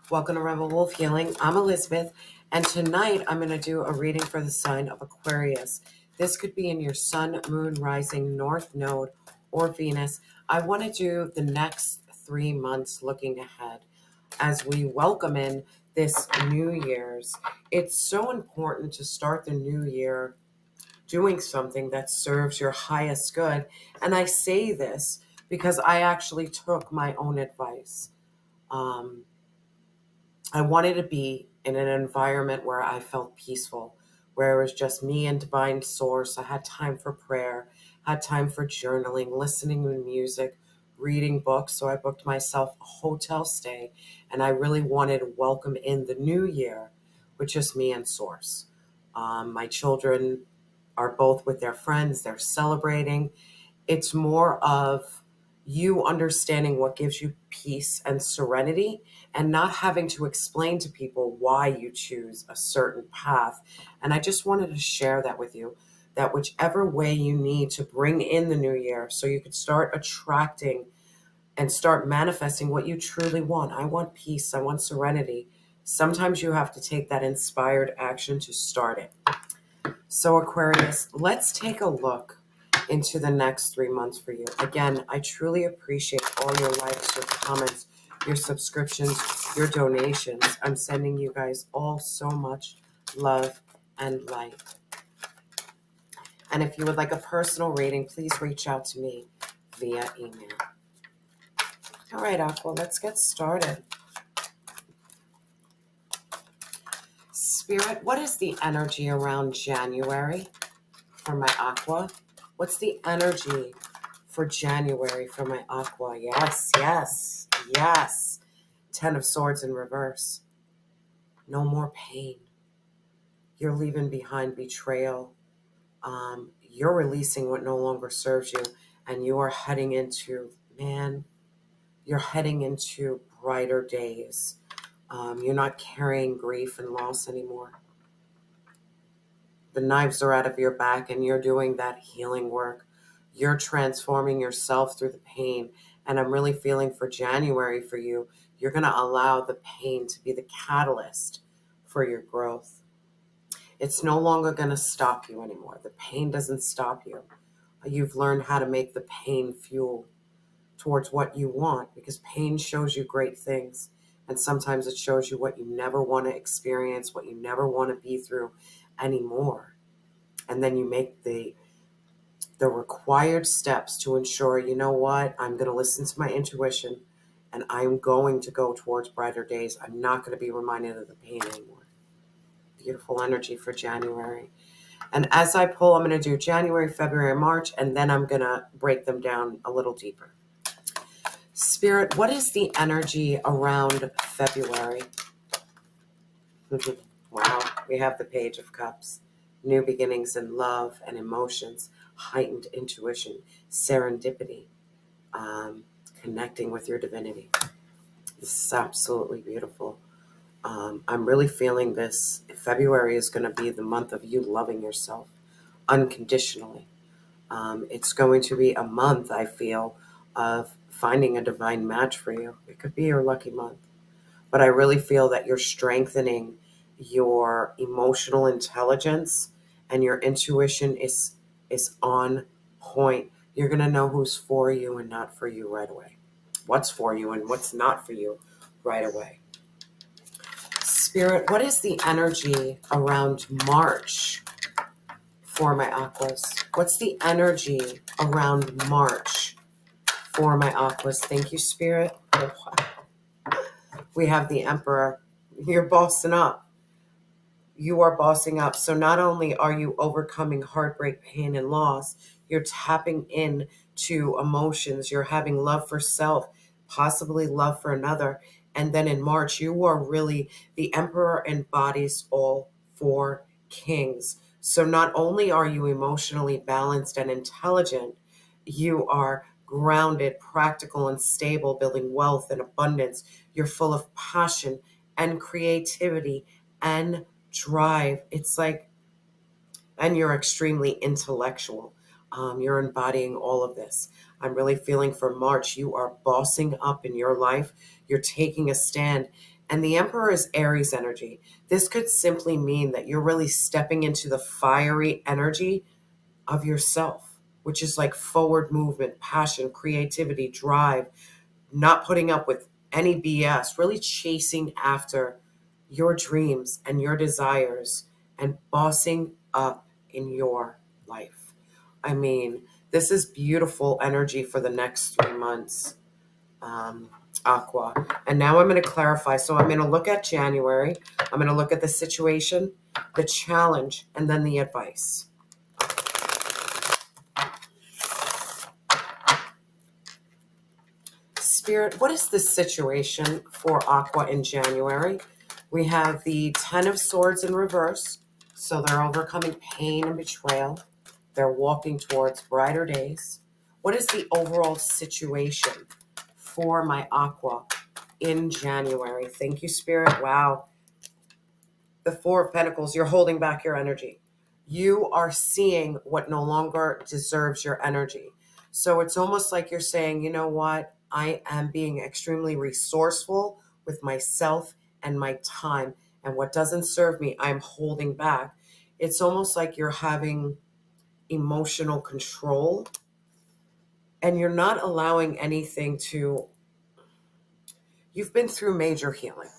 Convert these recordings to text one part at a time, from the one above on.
Welcome to Rebel Wolf Healing. I'm Elizabeth, and tonight I'm going to do a reading for the sign of Aquarius. This could be in your sun, moon, rising, north node, or Venus. I want to do the next 3 months looking ahead as we welcome in this New Year's. It's so important to start the new year doing something that serves your highest good. And I say this because I actually took my own advice. I wanted to be in an environment where I felt peaceful, where it was just me and divine source. I had time for prayer, had time for journaling, listening to music, reading books. So I booked myself a hotel stay, and I really wanted to welcome in the new year with just me and source. My children are both with their friends, they're celebrating. It's more of you understanding what gives you peace and serenity and not having to explain to people why you choose a certain path. And I just wanted to share that with you, that whichever way you need to bring in the new year so you could start attracting and start manifesting what you truly want. I want peace. I want serenity. Sometimes you have to take that inspired action to start it. So Aquarius, let's take a look into the next 3 months for you. Again, I truly appreciate all your likes, your comments, your subscriptions, your donations. I'm sending you guys all so much love and light. And if you would like a personal reading, please reach out to me via email. All right, Aqua, let's get started. Spirit, what is the energy around January for my Aqua? What's the energy for January for my Aqua? Yes, yes, yes. 10 of Swords in reverse. No more pain. You're leaving behind betrayal. You're releasing what no longer serves you. And you are heading into, you're heading into brighter days. You're not carrying grief and loss anymore. The knives are out of your back and you're doing that healing work. You're transforming yourself through the pain. And I'm really feeling for January for you, you're going to allow the pain to be the catalyst for your growth. It's no longer going to stop you anymore. The pain doesn't stop you. You've learned how to make the pain fuel towards what you want, because pain shows you great things. And sometimes it shows you what you never want to experience, what you never want to be through anymore. And then you make the required steps to ensure, you know what, I'm going to listen to my intuition and I'm going to go towards brighter days. I'm not going to be reminded of the pain anymore. Beautiful energy for January. And as I pull, I'm going to do January, February, March, and then I'm going to break them down a little deeper. Spirit, what is the energy around February? Wow, we have the Page of Cups. New beginnings in love and emotions, heightened intuition, serendipity, connecting with your divinity. This is absolutely beautiful. I'm really feeling this. February is going to be the month of you loving yourself unconditionally. It's going to be a month, I feel, of finding a divine match for you. It could be your lucky month. But I really feel that you're strengthening your emotional intelligence and your intuition is on point. You're going to know who's for you and not for you right away. What's for you and what's not for you right away. Spirit, what is the energy around March for my Aquas? What's the energy around March for my Aquas? Thank you, Spirit. Oh, wow. We have the Emperor. You're bossing up. You are bossing up. So not only are you overcoming heartbreak, pain, and loss, you're tapping in to emotions. You're having love for self, possibly love for another. And then in March, you are really, the Emperor embodies all four kings. So not only are you emotionally balanced and intelligent, you are grounded, practical, and stable, building wealth and abundance. You're full of passion and creativity and drive. It's like, and you're extremely intellectual. You're embodying all of this. I'm really feeling for March, you are bossing up in your life. You're taking a stand. And the Emperor is Aries energy. This could simply mean that you're really stepping into the fiery energy of yourself, which is like forward movement, passion, creativity, drive, not putting up with any BS, really chasing after your dreams and your desires and bossing up in your life. I mean, this is beautiful energy for the next 3 months, Aqua. And now I'm going to clarify. So I'm going to look at January. I'm going to look at the situation, the challenge, and then the advice. Spirit, what is the situation for Aqua in January? We have the Ten of Swords in reverse. So they're overcoming pain and betrayal. They're walking towards brighter days. What is the overall situation for my Aqua in January? Thank you, Spirit. Wow. The Four of Pentacles, you're holding back your energy. You are seeing what no longer deserves your energy. So it's almost like you're saying, you know what? I am being extremely resourceful with myself and my time. And what doesn't serve me, I'm holding back. It's almost like you're having emotional control and you're not allowing anything to. You've been through major healing.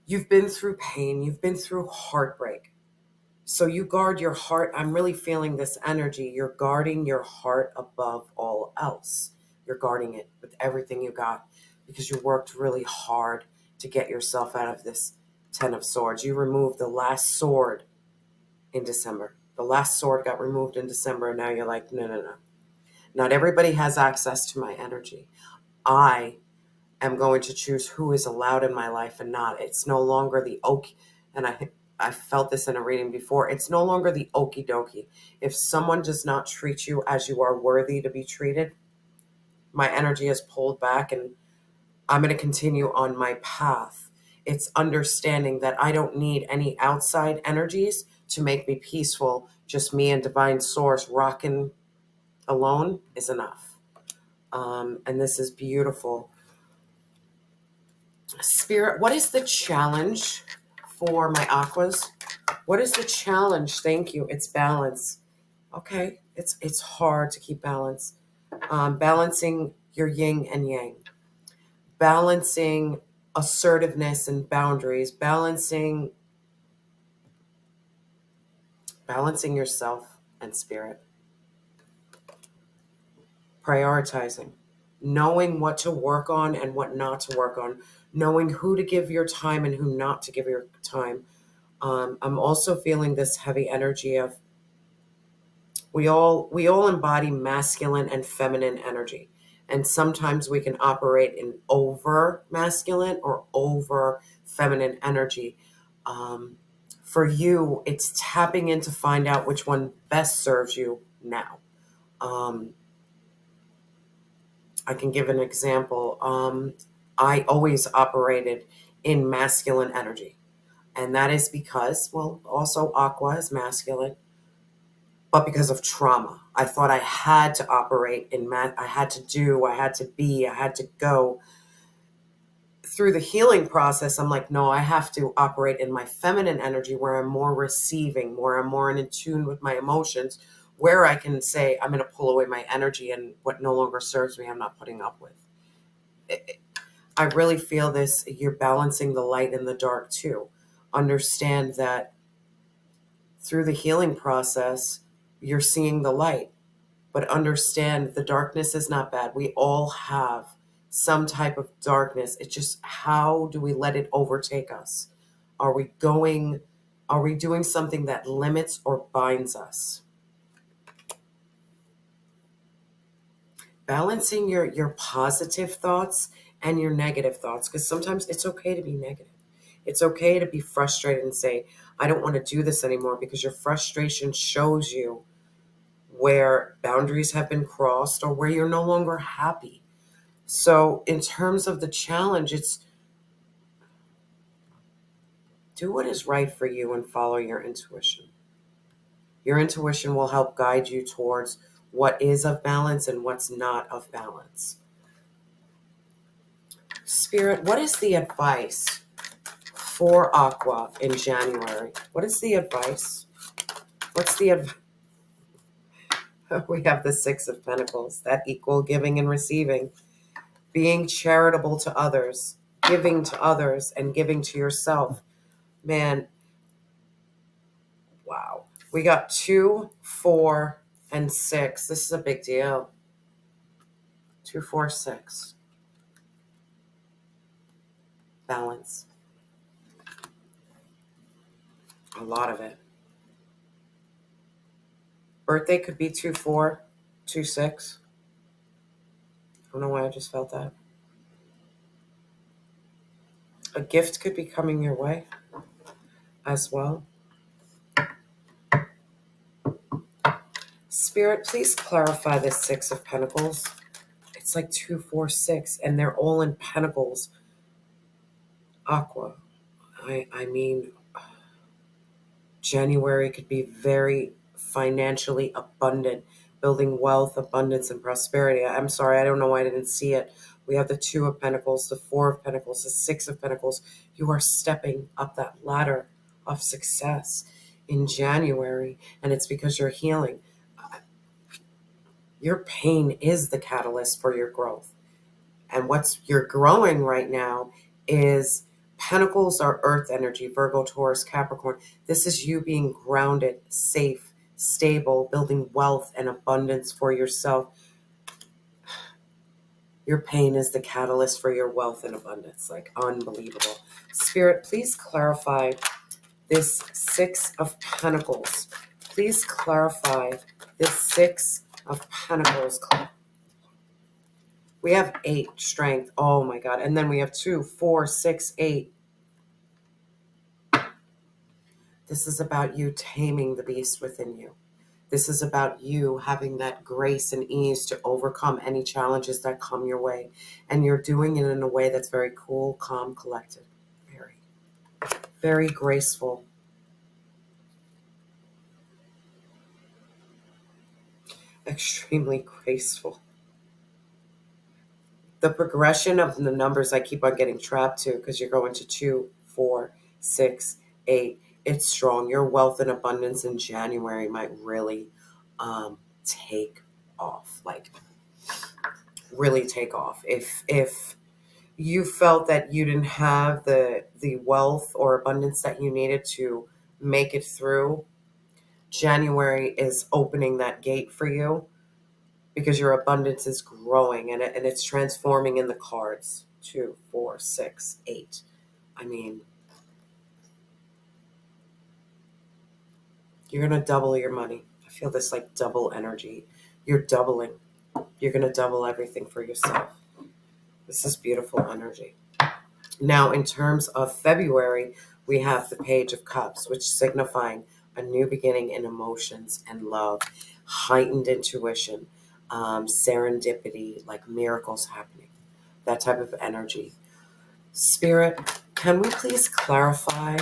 You've been through pain. You've been through heartbreak. So you guard your heart. I'm really feeling this energy. You're guarding your heart above all else. You're guarding it with everything you got because you worked really hard to get yourself out of this Ten of Swords. You removed the last sword in December. The last sword got removed in December, and now you're like, no, no, no. Not everybody has access to my energy. I am going to choose who is allowed in my life and not. It's no longer the okie, and I felt this in a reading before. It's no longer the okie dokie. If someone does not treat you as you are worthy to be treated, my energy is pulled back and I'm going to continue on my path. It's understanding that I don't need any outside energies to make me peaceful. Just me and divine source rocking alone is enough. And this is beautiful. Spirit, what is the challenge for my Aquas? What is the challenge? Thank you. It's balance. Okay. It's hard to keep balance. Balancing your yin and yang. Balancing assertiveness and boundaries. Balancing yourself and spirit. Prioritizing. Knowing what to work on and what not to work on. Knowing who to give your time and who not to give your time. I'm also feeling this heavy energy of we all embody masculine and feminine energy. And sometimes we can operate in over masculine or over feminine energy. For you, it's tapping in to find out which one best serves you now. I can give an example. I always operated in masculine energy. And that is because, well, also Aqua is masculine, but because of trauma. I thought I had to operate in I had to do, I had to be, I had to go. Through the healing process, I'm like, no, I have to operate in my feminine energy where I'm more receiving, where I'm more in tune with my emotions, where I can say, I'm going to pull away my energy and what no longer serves me, I'm not putting up with. I really feel this, you're balancing the light and the dark too. Understand that through the healing process, you're seeing the light, but understand the darkness is not bad. We all have some type of darkness. It's just how do we let it overtake us? Are we doing something that limits or binds us? Balancing your positive thoughts and your negative thoughts, because sometimes it's okay to be negative. It's okay to be frustrated and say, I don't want to do this anymore, because your frustration shows you where boundaries have been crossed or where you're no longer happy. So in terms of the challenge, it's do what is right for you and follow your intuition. Your intuition will help guide you towards what is of balance and what's not of balance. Spirit, what is the advice for Aqua in January? What is the advice? What's the advice? We have the Six of Pentacles, that equal giving and receiving, being charitable to others, giving to others, and giving to yourself. Man, wow. We got 2, 4, and 6. This is a big deal. 2, 4, 6. Balance. A lot of it. Birthday could be 2, 4, 2, 6. I don't know why I just felt that. A gift could be coming your way as well. Spirit, please clarify this Six of Pentacles. It's like 2, 4, 6, and they're all in pentacles. Aqua. I mean, January could be very financially abundant, building wealth, abundance, and prosperity. I'm sorry, I don't know why I didn't see it. We have the 2 of Pentacles, the 4 of Pentacles, the 6 of Pentacles. You are stepping up that ladder of success in January, and it's because you're healing. Your pain is the catalyst for your growth. And what's you're growing right now is Pentacles are earth energy, Virgo, Taurus, Capricorn. This is you being grounded, safe, stable, building wealth and abundance for yourself. Your pain is the catalyst for your wealth and abundance. Like, unbelievable. Spirit, please clarify this 6 of Pentacles. Please clarify this 6 of Pentacles. We have 8, strength. Oh my God. And then we have 2, 4, 6, 8. This is about you taming the beast within you. This is about you having that grace and ease to overcome any challenges that come your way. And you're doing it in a way that's very cool, calm, collected. Very, very graceful. Extremely graceful. The progression of the numbers I keep on getting trapped to, because you're going to 2, 4, 6, 8. It's strong. Your wealth and abundance in January might really take off. Like, really take off. If you felt that you didn't have the wealth or abundance that you needed to make it through, January is opening that gate for you, because your abundance is growing and it's transforming in the cards. 2, 4, 6, 8. I mean, you're going to double your money. I feel this like double energy. You're doubling. You're going to double everything for yourself. This is beautiful energy. Now, in terms of February, we have the Page of Cups, which signifying a new beginning in emotions and love, heightened intuition, serendipity, like miracles happening, that type of energy. Spirit, can we please clarify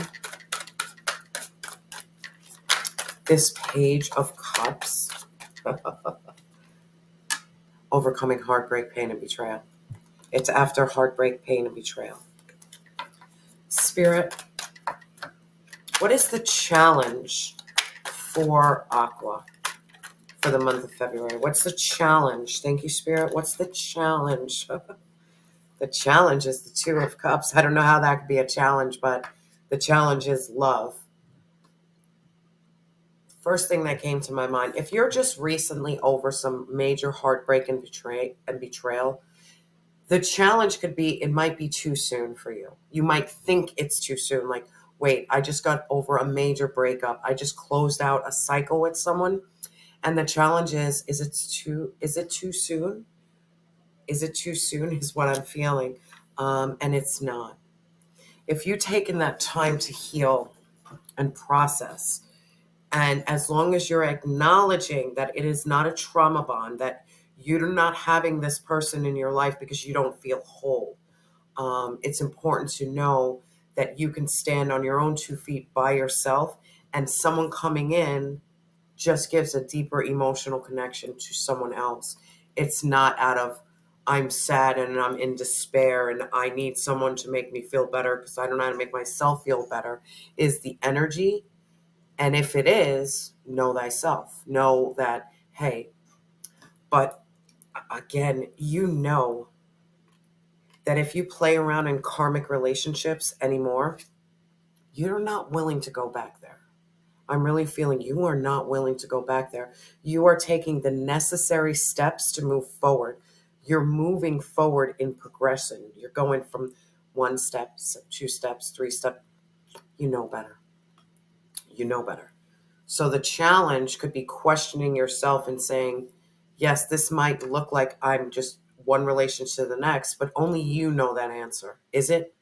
this Page of Cups? Overcoming heartbreak, pain, and betrayal. It's after heartbreak, pain, and betrayal. Spirit, what is the challenge for Aqua for the month of February? What's the challenge? Thank you, Spirit. What's the challenge? The challenge is the 2 of Cups. I don't know how that could be a challenge, but the challenge is love. First thing that came to my mind, if you're just recently over some major heartbreak and betrayal, the challenge could be, it might be too soon for you. You might think it's too soon. Like, wait, I just got over a major breakup. I just closed out a cycle with someone. And the challenge is it too soon? Is it too soon is what I'm feeling. And it's not. If you've taken that time to heal and process, and as long as you're acknowledging that it is not a trauma bond, that you're not having this person in your life because you don't feel whole, it's important to know that you can stand on your own 2 feet by yourself, and someone coming in just gives a deeper emotional connection to someone else. It's not out of I'm sad and I'm in despair and I need someone to make me feel better because I don't know how to make myself feel better is the energy. And if it is, know thyself. Know that, hey, but again, you know that if you play around in karmic relationships anymore, you're not willing to go back there. I'm really feeling you are not willing to go back there. You are taking the necessary steps to move forward. You're moving forward in progression. You're going from 1 step, 2 steps, 3 steps. You know better. You know better. So the challenge could be questioning yourself and saying, yes, this might look like I'm just one relationship to the next, but only you know that answer. Is it?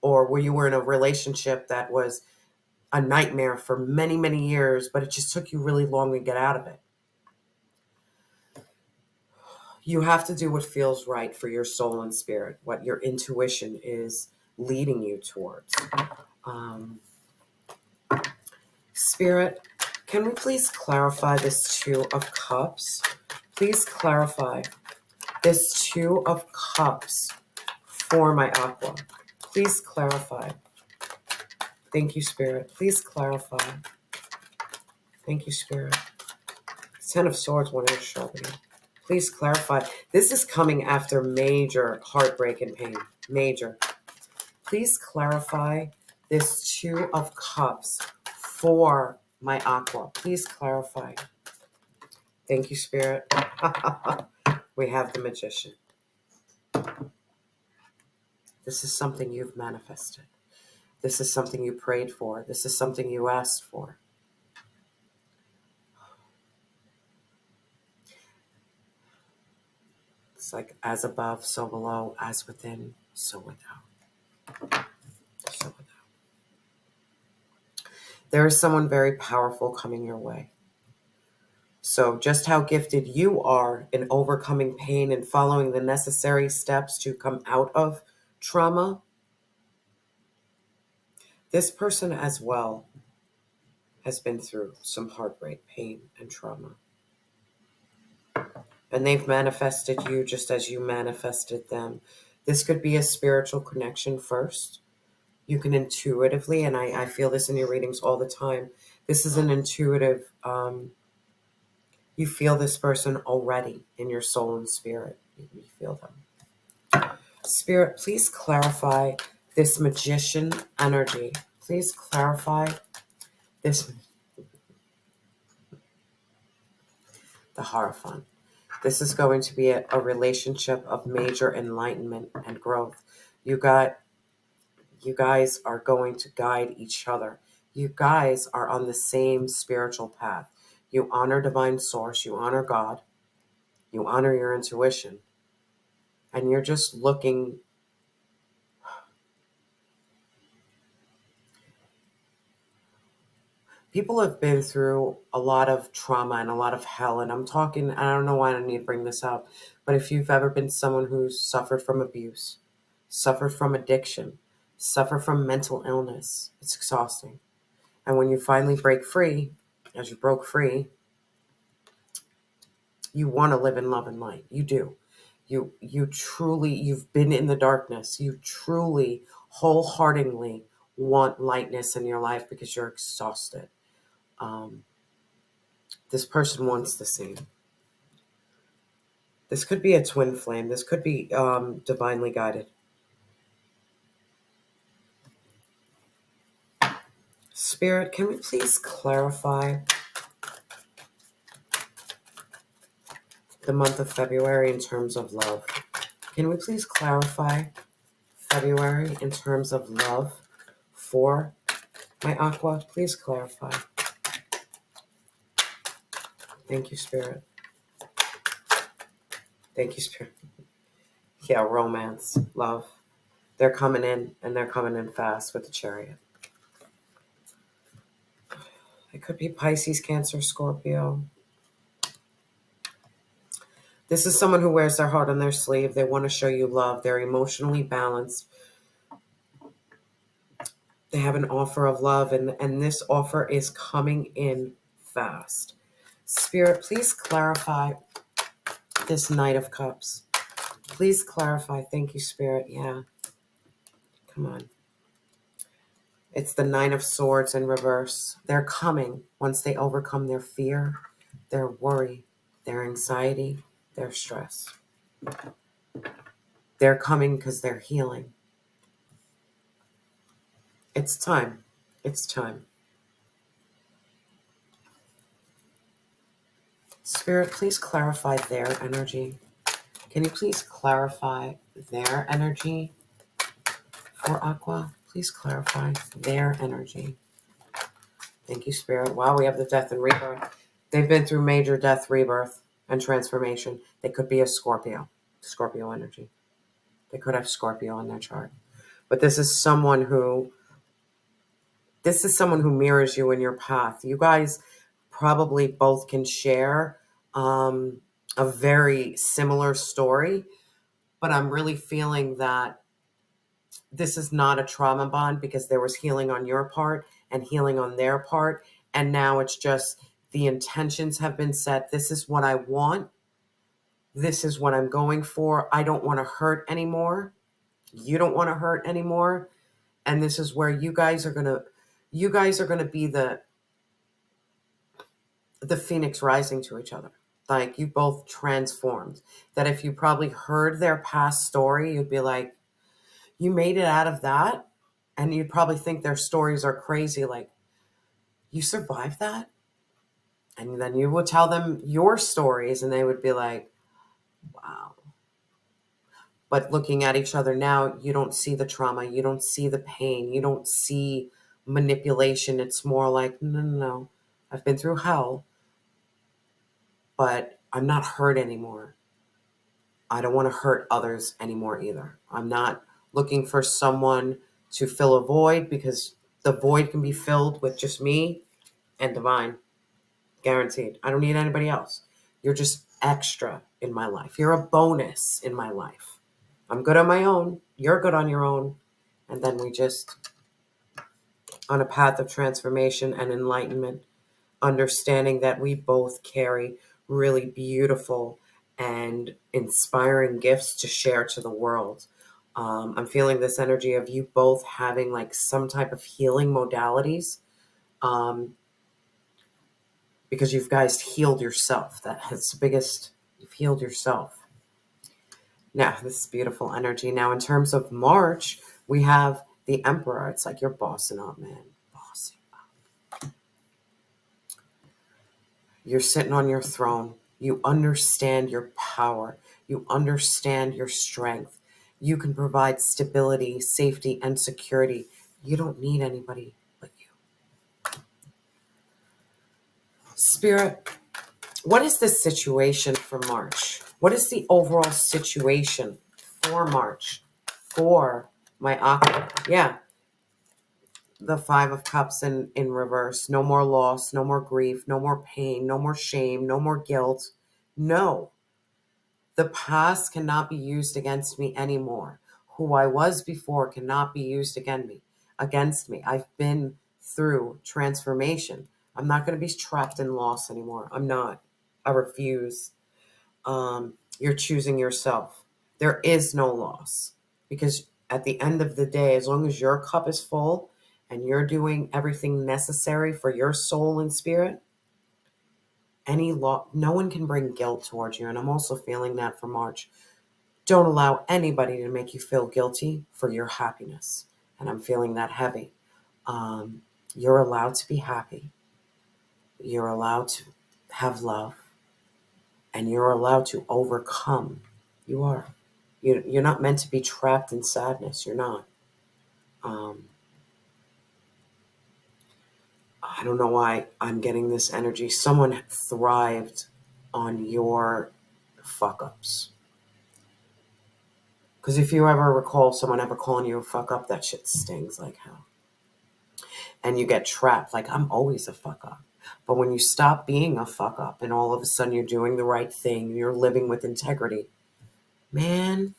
Or were you in a relationship that was a nightmare for many, many years, but it just took you really long to get out of it? You have to do what feels right for your soul and spirit, what your intuition is leading you towards. Spirit, can we please clarify this 2 of Cups? Please clarify this 2 of Cups for my Aqua. Please clarify. Thank you, Spirit. Please clarify. Thank you, Spirit. 10 of Swords wanted to show me. Please clarify. This is coming after major heartbreak and pain. Major. Please clarify this 2 of Cups for my Aqua. Please clarify. Thank you, Spirit. We have the Magician. This is something you've manifested. This is something you prayed for. This is something you asked for. It's like as above, so below, as within, so without. So without. There is someone very powerful coming your way. So just how gifted you are in overcoming pain and following the necessary steps to come out of trauma, this person as well has been through some heartbreak, pain, and trauma. And they've manifested you just as you manifested them. This could be a spiritual connection first. You can intuitively, and I feel this in your readings all the time, this is an intuitive, you feel this person already in your soul and spirit. You feel them. Spirit, please clarify this Magician energy. Please clarify this, the Hierophant. This is going to be a relationship of major enlightenment and growth. You guys are going to guide each other. You guys are on the same spiritual path. You honor divine source. You honor God. You honor your intuition. And you're just looking. People have been through a lot of trauma and a lot of hell. And I'm talking, I don't know why I need to bring this up, but if you've ever been someone who's suffered from abuse, suffered from addiction, suffered from mental illness, it's exhausting. And when you finally break free, as you broke free, you want to live in love and light. You do. You truly, you've been in the darkness. You truly, wholeheartedly want lightness in your life because you're exhausted. This person wants the same. This could be a twin flame. This could be divinely guided. Spirit, can we please clarify the month of February in terms of love? Can we please clarify February in terms of love for my Aqua? Please clarify. Thank you, Spirit. Thank you, Spirit. Yeah, romance, love. They're coming in, and they're coming in fast with the Chariot. It could be Pisces, Cancer, Scorpio. This is someone who wears their heart on their sleeve. They want to show you love. They're emotionally balanced. They have an offer of love, and this offer is coming in fast. Spirit, please clarify this Knight of Cups. Please clarify. Thank you, Spirit. Yeah. Come on. It's the Nine of Swords in reverse. They're coming once they overcome their fear, their worry, their anxiety, their stress. They're coming because they're healing. It's time. It's time. Spirit, please clarify their energy. Can you please clarify their energy for Aqua? Please clarify their energy. Thank you, Spirit. Wow, we have the death and rebirth. They've been through major death, rebirth, and transformation. They could be a Scorpio energy. They could have Scorpio in their chart. But this is someone who mirrors you in your path. You guys probably both can share a very similar story, but I'm really feeling that this is not a trauma bond because there was healing on your part and healing on their part. And now it's just the intentions have been set. This is what I want. This is what I'm going for. I don't want to hurt anymore. You don't want to hurt anymore. And this is where you guys are going to be the phoenix rising to each other. Like, you both transformed. That if you probably heard their past story, you'd be like, you made it out of that. And you'd probably think their stories are crazy. Like, you survived that? And then you would tell them your stories and they would be like, wow. But looking at each other now, you don't see the trauma. You don't see the pain. You don't see manipulation. It's more like, no. I've been through hell, but I'm not hurt anymore. I don't want to hurt others anymore either. I'm not looking for someone to fill a void, because the void can be filled with just me and divine. Guaranteed. I don't need anybody else. You're just extra in my life. You're a bonus in my life. I'm good on my own. You're good on your own. And then we just, on a path of transformation and enlightenment, understanding that we both carry really beautiful and inspiring gifts to share to the world. I'm feeling this energy of you both having like some type of healing modalities, because you guys healed yourself. That's the biggest. You've healed yourself. Now, this is beautiful energy. Now, in terms of March, we have the Emperor. It's like you're bossing up, man. Bossing up. You're sitting on your throne. You understand your power. You understand your strength. You can provide stability, safety, and security. You don't need anybody but you. Spirit, what is the situation for March? What is the overall situation for March for my Aqua? Yeah. The Five of Cups in reverse. No more loss, no more grief, no more pain, no more shame, no more guilt. No. The past cannot be used against me anymore. Who I was before cannot be used against me. I've been through transformation. I'm not going to be trapped in loss anymore. I'm not. I refuse. You're choosing yourself. There is no loss, because at the end of the day, as long as your cup is full and you're doing everything necessary for your soul and spirit, no one can bring guilt towards you. And I'm also feeling that for March. Don't allow anybody to make you feel guilty for your happiness. And I'm feeling that heavy. You're allowed to be happy. You're allowed to have love. And you're allowed to overcome. You are. You're not meant to be trapped in sadness. You're not. I don't know why I'm getting this energy. Someone thrived on your fuck-ups. Because if you ever recall someone ever calling you a fuck-up, that shit stings like hell. And you get trapped. Like, I'm always a fuck-up. But when you stop being a fuck-up and all of a sudden you're doing the right thing, you're living with integrity, man,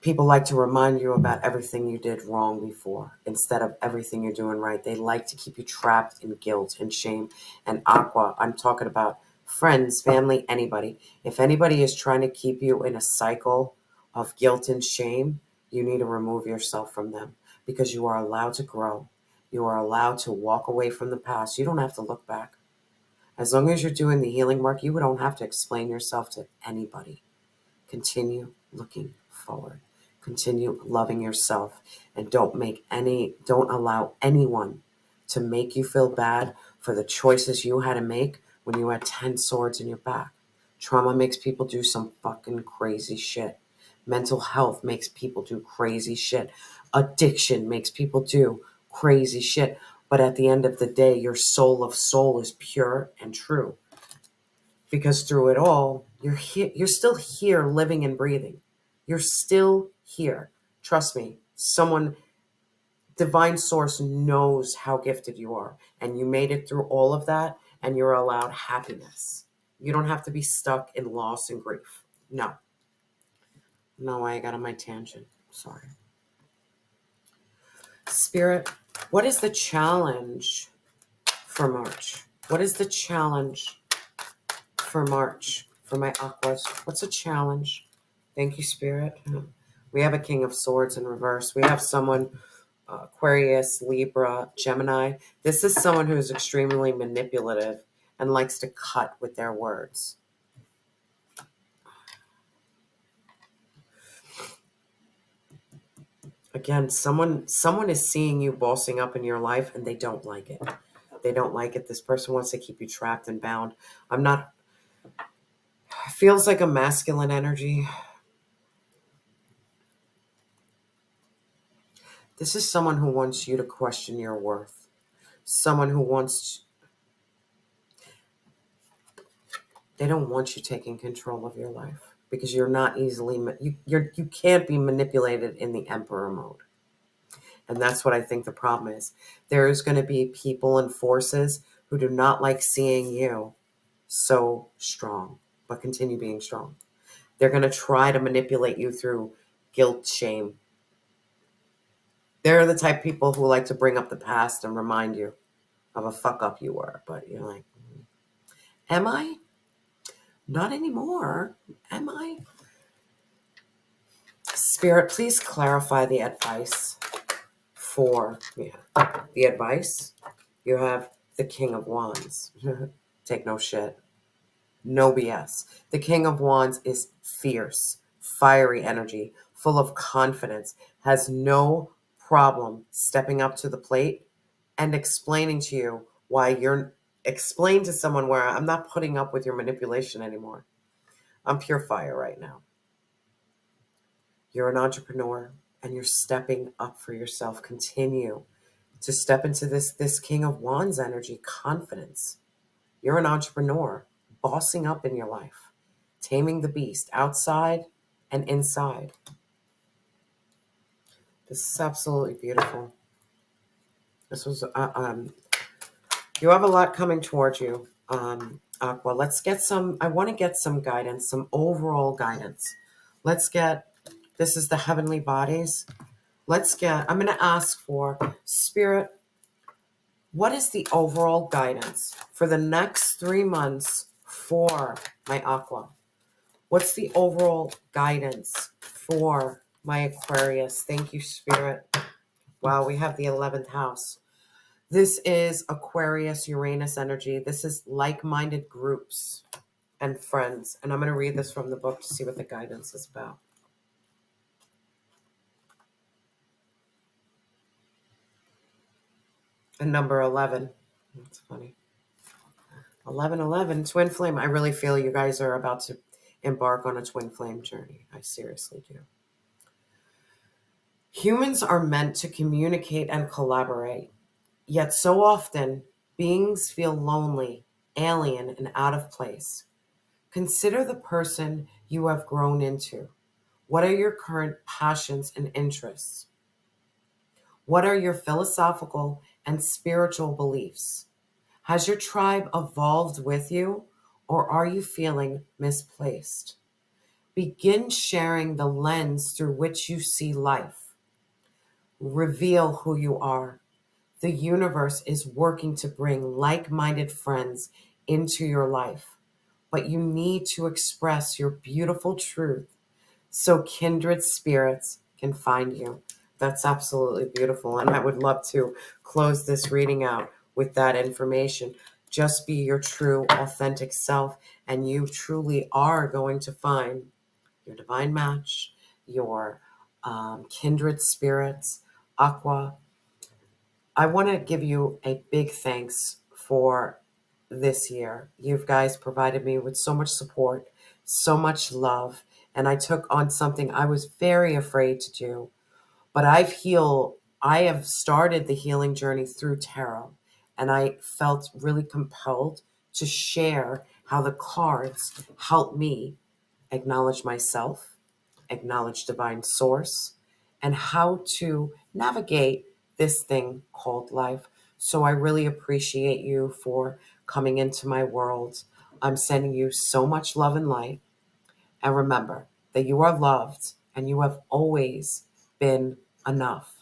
people like to remind you about everything you did wrong before instead of everything you're doing right. They like to keep you trapped in guilt and shame. And Aqua, I'm talking about friends, family, anybody. If anybody is trying to keep you in a cycle of guilt and shame, you need to remove yourself from them, because you are allowed to grow. You are allowed to walk away from the past. You don't have to look back. As long as you're doing the healing work, you don't have to explain yourself to anybody. Continue looking forward. Continue loving yourself, and don't allow anyone to make you feel bad for the choices you had to make when you had 10 swords in your back. Trauma makes people do some fucking crazy shit. Mental health makes people do crazy shit. Addiction makes people do crazy shit. But at the end of the day, your soul of soul is pure and true. Because through it all, you're still here, living and breathing. You're still here. Trust me, someone, divine source, knows how gifted you are, and you made it through all of that, and you're allowed happiness. You don't have to be stuck in loss and grief. No, I got on my tangent. Sorry. Spirit, what is the challenge for March? What is the challenge for March for my aquas? What's a challenge? Thank you, Spirit. We have a King of Swords in reverse. We have someone, Aquarius, Libra, Gemini. This is someone who is extremely manipulative and likes to cut with their words. Again, someone is seeing you bossing up in your life, and they don't like it. They don't like it. This person wants to keep you trapped and bound. It feels like a masculine energy. This is someone who wants you to question your worth. Someone who they don't want you taking control of your life, because you're not easily, you can't be manipulated in the emperor mode. And that's what I think the problem is. There is going to be people and forces who do not like seeing you so strong, but continue being strong. They're going to try to manipulate you through guilt, shame. They're the type of people who like to bring up the past and remind you of a fuck up you were. But you're like, am I? Not anymore. Am I? Spirit, please clarify the advice for the advice. You have the King of Wands. Take no shit. No BS. The King of Wands is fierce, fiery energy, full of confidence, has no problem stepping up to the plate and explaining to you why explain to someone where I'm not putting up with your manipulation anymore. I'm pure fire right now. You're an entrepreneur and you're stepping up for yourself. Continue to step into this King of Wands energy, confidence. You're an entrepreneur, bossing up in your life, taming the beast outside and inside. This is absolutely beautiful. This was, you have a lot coming towards you, Aqua. I want to get some guidance, some overall guidance. This is the heavenly bodies. I'm going to ask for Spirit, what is the overall guidance for the next 3 months for my Aqua? What's the overall guidance for my Aquarius? Thank you, Spirit. Wow, we have the 11th house. This is Aquarius, Uranus energy. This is like-minded groups and friends. And I'm going to read this from the book to see what the guidance is about. And number 11. That's funny. 1111, twin flame. I really feel you guys are about to embark on a twin flame journey. I seriously do. Humans are meant to communicate and collaborate, yet so often beings feel lonely, alien, and out of place. Consider the person you have grown into. What are your current passions and interests? What are your philosophical and spiritual beliefs? Has your tribe evolved with you, or are you feeling misplaced? Begin sharing the lens through which you see life. Reveal who you are. The universe is working to bring like-minded friends into your life. but you need to express your beautiful truth so kindred spirits can find you. That's absolutely beautiful. And I would love to close this reading out with that information. Just be your true, authentic self, and you truly are going to find your divine match, your kindred spirits. Aqua, I want to give you a big thanks for this year. You guys provided me with so much support, so much love, and I took on something I was very afraid to do. But I have started the healing journey through tarot, and I felt really compelled to share how the cards help me acknowledge myself, acknowledge divine source, and how to navigate this thing called life. So I really appreciate you for coming into my world. I'm sending you so much love and light. And remember that you are loved and you have always been enough.